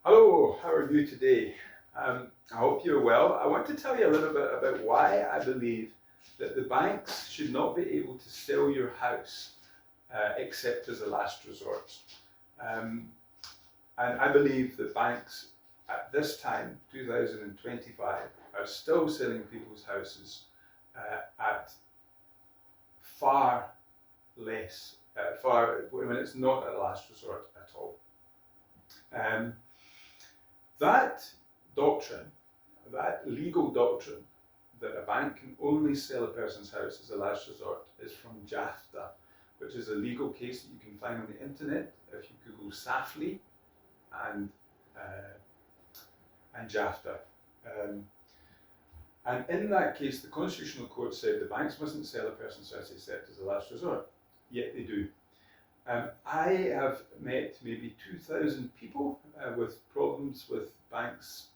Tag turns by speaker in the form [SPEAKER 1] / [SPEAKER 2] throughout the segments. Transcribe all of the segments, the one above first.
[SPEAKER 1] Hello, how are you today? I hope you're well. I want to tell you a little bit about why I believe that the banks should not be able to sell your house except as a last resort. Um, and I believe that banks at this time, 2025, are still selling people's houses at far less, when it's not a last resort at all. Um, That doctrine, that legal doctrine, that a bank can only sell a person's house as a last resort, is from JAFTA, which is a legal case that you can find on the internet if you Google SAFLI and uh, and JAFTA. Um, and in that case, the Constitutional Court said the banks mustn't sell a person's house except as a last resort. Yet they do. I have met maybe 2,000 people with problems with banks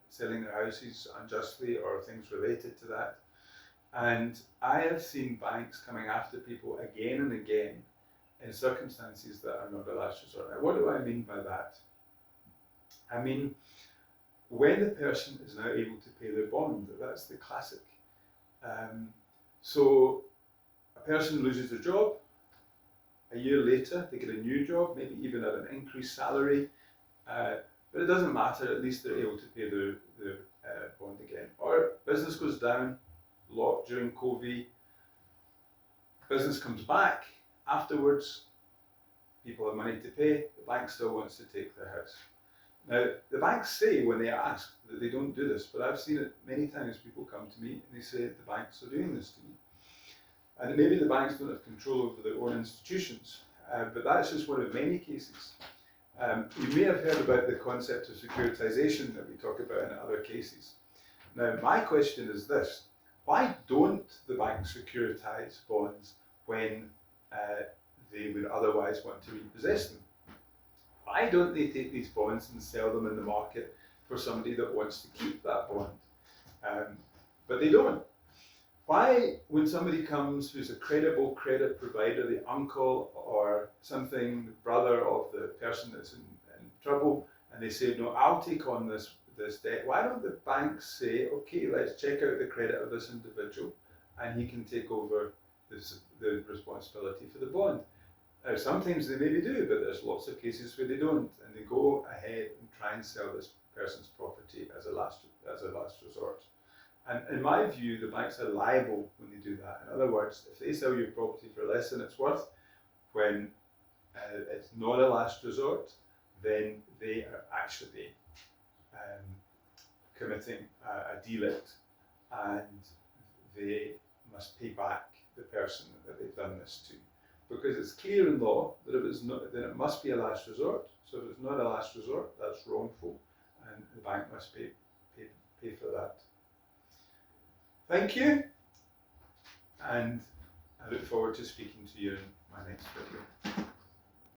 [SPEAKER 1] selling their houses unjustly or things related to that. And I have seen banks coming after people again and again in circumstances that are not a last resort. Now, what do I mean by that? I mean, when the person is now able to pay their bond, that's the classic. Um, so a person loses their job, a year later, they get a new job, maybe even at an increased salary, but it doesn't matter, at least they're able to pay their bond again. Or business goes down a lot during COVID, business comes back afterwards, people have money to pay, the bank still wants to take their house. Now, the banks say when they are asked that they don't do this, but I've seen it many times. People come to me and they say the banks are doing this to me. And maybe the banks don't have control over their own institutions, but that's just one of many cases. You may have heard about the concept of securitization that we talk about in other cases. Now, my question is this: why don't the banks securitize bonds when they would otherwise want to repossess them? Why don't they take these bonds and sell them in the market for somebody that wants to keep that bond? But they don't. Why, when somebody comes who's a credible credit provider, the uncle or something, the brother of the person that's in trouble, and they say, no, I'll take on this debt, why don't the banks say, okay, let's check out the credit of this individual and he can take over the responsibility for the bond? Now, sometimes they maybe do, but there's lots of cases where they don't, and they go ahead and try and sell this person's property as a last resort. And in my view, the banks are liable when they do that. In other words, if they sell your property for less than it's worth, when it's not a last resort, then they are actually um, committing a delict, and they must pay back the person that they've done this to. Because it's clear in law that if it's not, then it must be a last resort. So if it's not a last resort, that's wrongful, and the bank must pay for that. Thank you, and I look forward to speaking to you in my next video.